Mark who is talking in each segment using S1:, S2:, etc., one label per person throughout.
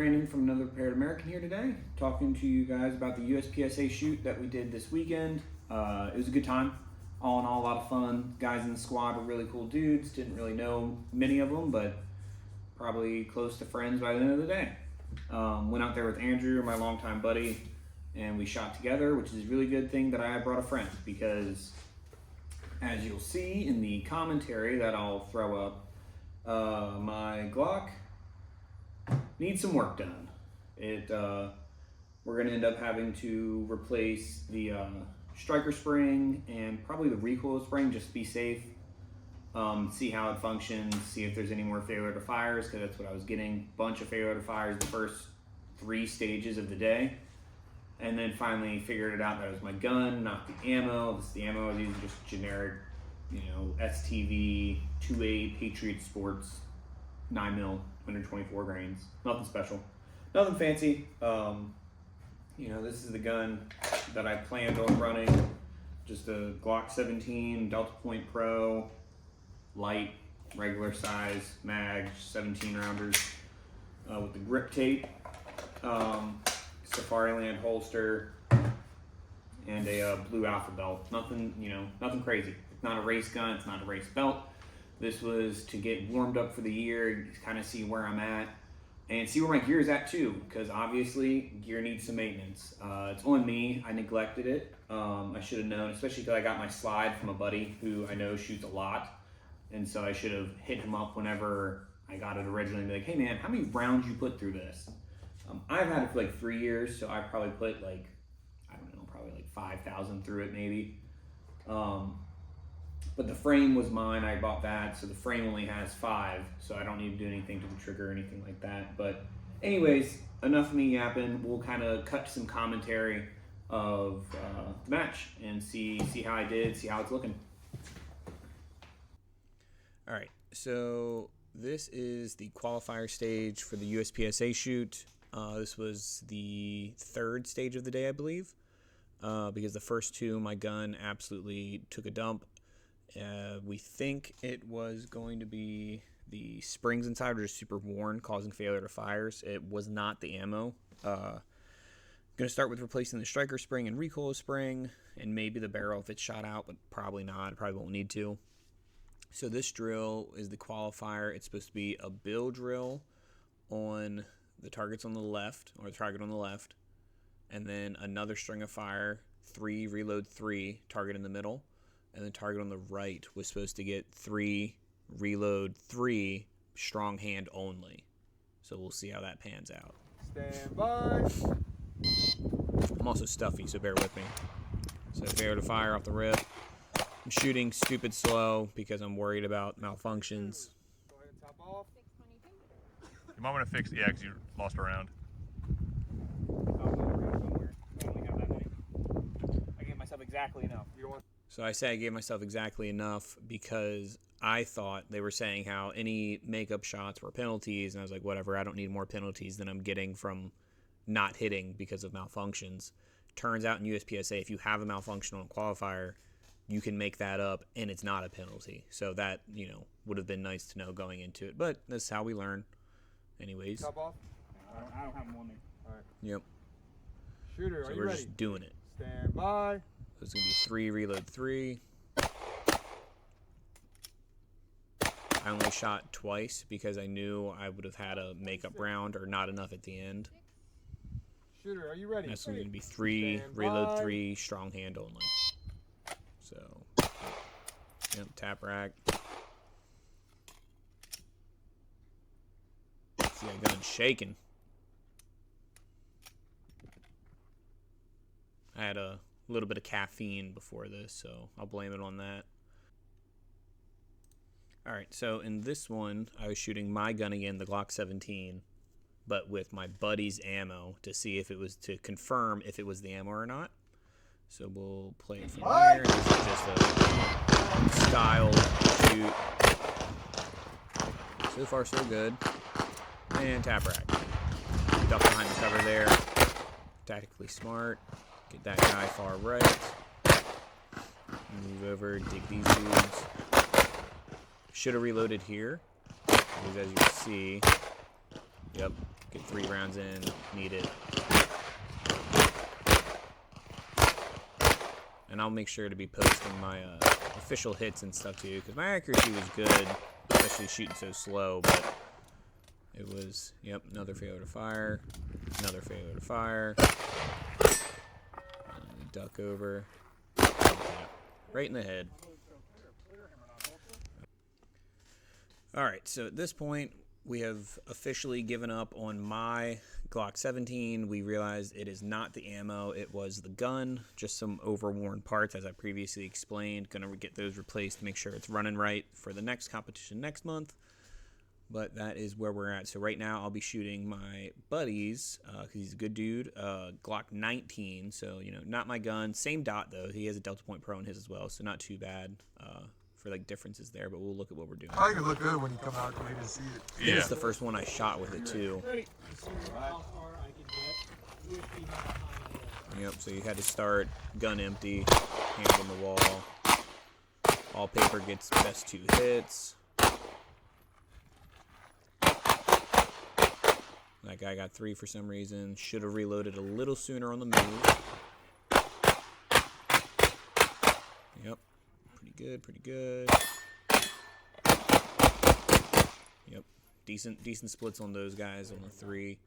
S1: Brandon from Another Prepared American here today, talking to you guys about the USPSA shoot that we did this weekend. It was a good time. All in all, a lot of fun. Guys in the squad were really cool dudes. Didn't really know many of them, but probably close to friends by the end of the day. Went out there with Andrew, my longtime buddy, and we shot together, which is a really good thing that I brought a friend, because as you'll see in the commentary that I'll throw up, my Glock needs some work done. We're going to end up having to replace the striker spring and probably the recoil spring, just to be safe. See how it functions, see if there's any more failure to fires, because that's what I was getting. Bunch of failure to fires the first 3 stages of the day. And then finally figured it out that it was my gun, not the ammo. This is the ammo I was using, just generic, STV 2A Patriot Sports 9mm, 124 grains. Nothing special, nothing fancy. This is the gun that I planned on running. Just a Glock 17 Delta Point Pro, light, regular size mag, 17 rounders, with the grip tape, Safariland holster, and a blue alpha belt. Nothing crazy. It's not a race gun, it's not a race belt. This was to get warmed up for the year, kind of see where I'm at, and see where my gear is at too, because obviously gear needs some maintenance. It's on me, I neglected it. I should have known, especially because I got my slide from a buddy who I know shoots a lot, and so I should have hit him up whenever I got it originally and be like, hey man, how many rounds you put through this? I've had it for like 3 years, so I probably put like, probably like 5,000 through it maybe. But the frame was mine, I bought that, so the frame only has 5, so I don't need to do anything to the trigger or anything like that. But anyways, enough of me yapping. We'll kind of cut to some commentary of the match and see how I did, see how it's looking.
S2: All right, so this is the qualifier stage for the USPSA shoot. This was the 3rd stage of the day, I believe, because the first 2, my gun absolutely took a dump. We think it was going to be the springs inside were just super worn, causing failure to fires. It was not the ammo. Going to start with replacing the striker spring and recoil spring, and maybe the barrel if it's shot out, but probably not. I probably won't need to. So this drill is the qualifier. It's supposed to be a bill drill on the targets on the left, or the target on the left, and then another string of fire, 3, reload 3, target in the middle, and the target on the right was supposed to get 3, reload 3, strong hand only. So we'll see how that pans out.
S3: Stand by.
S2: I'm also stuffy, so bear with me. So failure to fire off the rip. I'm shooting stupid slow because I'm worried about malfunctions.
S3: Go ahead and top off.
S4: You might want to fix, because you lost a round.
S1: I gave myself exactly enough.
S2: So I say I gave myself exactly enough because I thought they were saying how any makeup shots were penalties, and I was like, whatever, I don't need more penalties than I'm getting from not hitting because of malfunctions. Turns out in USPSA, if you have a malfunction on a qualifier, you can make that up and it's not a penalty. So that, would have been nice to know going into it, but that's how we learn. Anyways.
S3: Top off.
S1: I don't have them on me.
S3: All right.
S2: Yep.
S3: Shooter,
S2: So
S3: are you
S2: we're
S3: ready?
S2: just doing it.
S3: Stand by.
S2: So it's going to be 3, reload 3. I only shot twice because I knew I would have had a makeup round or not enough at the end.
S3: Shooter, are you ready?
S2: That's going to be 3,
S3: Stand
S2: reload
S3: by.
S2: 3, strong hand only. So, yep, tap rack. See that gun shaking. I had a little bit of caffeine before this, so I'll blame it on that. Alright, so in this one, I was shooting my gun again, the Glock 17, but with my buddy's ammo to see if it was, to confirm if it was the ammo or not. So we'll play it from here. This is just a style shoot. So far, so good. And tap rack. Duck behind the cover there. Tactically smart. Get that guy far right. Move over, dig these dudes. Should have reloaded here. Because as you see, yep, Get 3 rounds in, need it. And I'll make sure to be posting my official hits and stuff too, because my accuracy was good, especially shooting so slow, but it was, yep, another failure to fire, another failure to fire. And duck over. Right in the head. Alright, so at this point, we have officially given up on my Glock 17. We realized it is not the ammo, it was the gun. Just some overworn parts, as I previously explained. Gonna get those replaced to make sure it's running right for the next competition next month. But that is where we're at. So right now, I'll be shooting my buddy's, because he's a good dude, Glock 19. So, you know, not my gun. Same dot, though. He has a Delta Point Pro in his as well, so not too bad for, like, differences there. But we'll look at what we're doing.
S3: Probably gonna look good when you come out and see it.
S2: I think it's the first one I shot with it, too. Yep, so you had to start gun empty, hand on the wall. All paper gets best 2 hits. That guy got 3 for some reason. Should have reloaded a little sooner on the move. Yep. Pretty good, pretty good. Yep. Decent splits on those guys on the 3.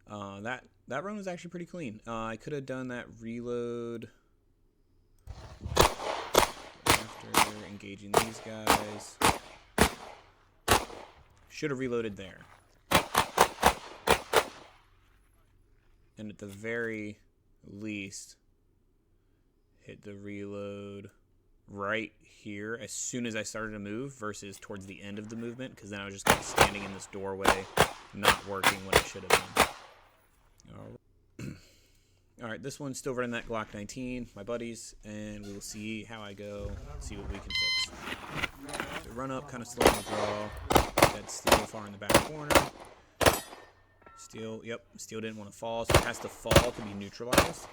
S2: That run was actually pretty clean. I could have done that reload after engaging these guys. Should have reloaded there. And at the very least, hit the reload right here as soon as I started to move versus towards the end of the movement, because then I was just kind of standing in this doorway, not working when I should have been. Alright, this one's still running that Glock 19, my buddies, and we'll see how I go, see what we can fix. So run up, kind of slow on the draw. That's still far in the back corner. Steel, yep, Steel didn't want to fall, so it has to fall to be neutralized.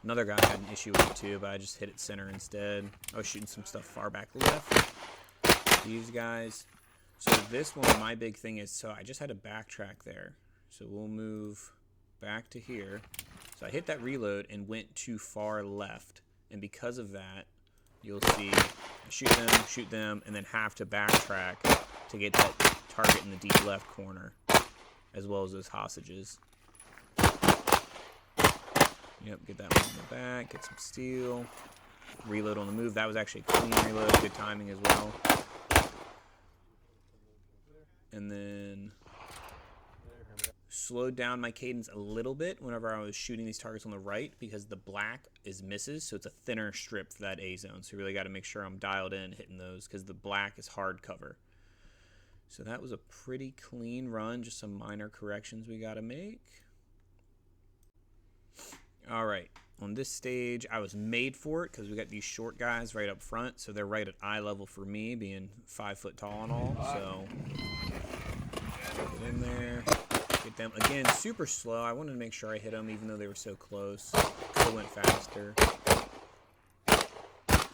S2: Another guy had an issue with it too, but I just hit it center instead. I was shooting some stuff far back left. These guys. So this one, my big thing is, so I just had to backtrack there. So we'll move back to here. So I hit that reload and went too far left. And because of that, you'll see I shoot them, and then have to backtrack to get that target in the deep left corner, as well as those hostages. Yep, get that one in the back, get some steel. Reload on the move. That was actually a clean reload, good timing as well. And then slowed down my cadence a little bit whenever I was shooting these targets on the right, because the black is misses, so it's a thinner strip for that A zone. So you really got to make sure I'm dialed in hitting those, because the black is hard cover. So that was a pretty clean run, just some minor corrections we got to make. All right, on this stage, I was made for it because we got these short guys right up front, so they're right at eye level for me, being 5 foot tall and all. So get in there, get them again. Super slow. I wanted to make sure I hit them, even though they were so close. Could have went faster.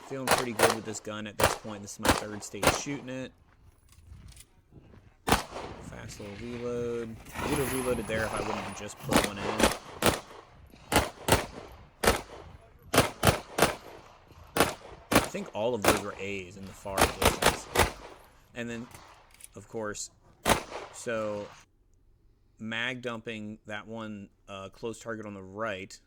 S2: Feeling pretty good with this gun at this point. This is my 3rd stage shooting it. Fast little reload. I would have reloaded there if I wouldn't have just put one in. I think all of those were A's in the far distance. And then, of course, so mag dumping that one close target on the right.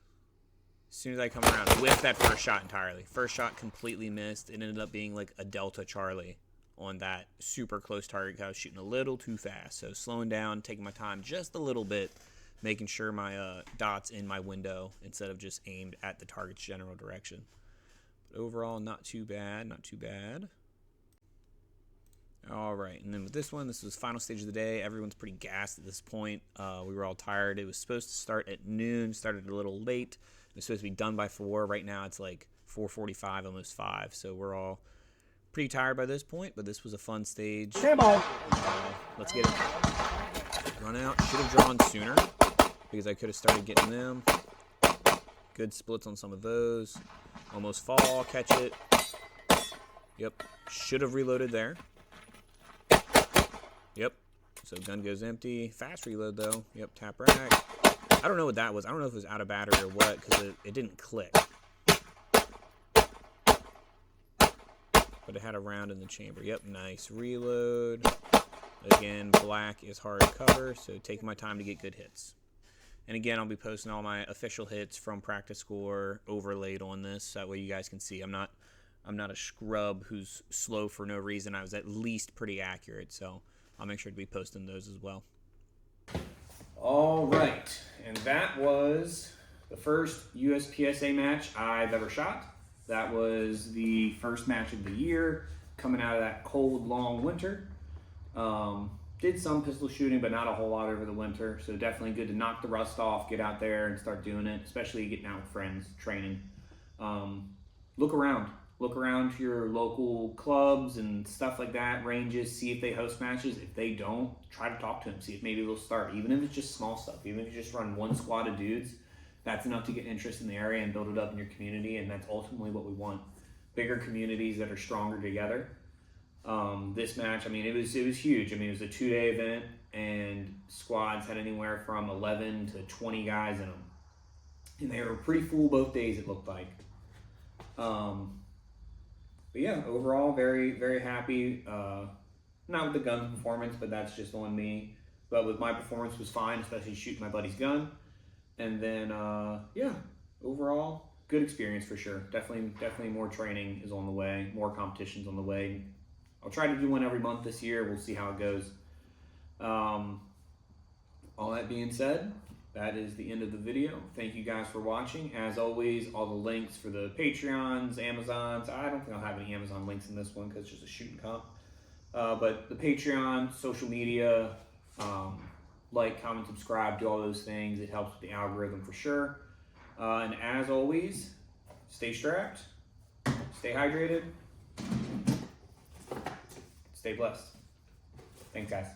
S2: As soon as I come around, whiffed that first shot entirely. First shot completely missed. It ended up being like a Delta Charlie on that super close target. I was shooting a little too fast. So slowing down, taking my time just a little bit, making sure my dot's in my window instead of just aimed at the target's general direction. Overall, not too bad, not too bad. All right, and then with this one, this was final stage of the day. Everyone's pretty gassed at this point. We were all tired. It was supposed to start at noon, started a little late. It was supposed to be done by 4. Right now, it's like 4:45, almost 5. So we're all pretty tired by this point, but this was a fun stage. Let's get it. Run out. Should have drawn sooner because I could have started getting them. Good splits on some of those. Almost fall, catch it. Yep. Should have reloaded there. Yep. So gun goes empty. Fast reload though. Yep, tap rack. I don't know what that was. I don't know if it was out of battery or what, because it didn't click. But it had a round in the chamber. Yep, nice reload. Again, black is hard cover, so taking my time to get good hits. And again, I'll be posting all my official hits from practice score overlaid on this. That way you guys can see I'm not a scrub who's slow for no reason. I was at least pretty accurate, so I'll make sure to be posting those as well.
S1: All right, and that was the first USPSA match I've ever shot. That was the first match of the year, coming out of that cold, long winter. Did some pistol shooting, but not a whole lot over the winter, so definitely good to knock the rust off, get out there and start doing it, especially getting out with friends, training. Look around to your local clubs and stuff like that, ranges, see if they host matches. If they don't, try to talk to them, see if maybe they'll start, even if it's just small stuff. Even if you just run one squad of dudes, that's enough to get interest in the area and build it up in your community, and that's ultimately what we want. Bigger communities that are stronger together. This match, I mean, it was huge. I mean, it was a 2-day event, and squads had anywhere from 11 to 20 guys in them. And they were pretty full both days, it looked like. But yeah, overall, very, very happy. Not with the gun performance, but that's just on me. But with my performance was fine, especially shooting my buddy's gun. And then, yeah, overall, good experience for sure. Definitely more training is on the way, more competitions on the way. I'll try to do one every month this year. We'll see how it goes. All that being said, that is the end of the video. Thank you guys for watching. As always, all the links for the Patreons, Amazons. I don't think I'll have any Amazon links in this one because it's just a shooting comp. But the Patreon, social media, like, comment, subscribe, do all those things. It helps with the algorithm for sure. And as always, stay strapped, stay hydrated, stay blessed. Thanks, guys.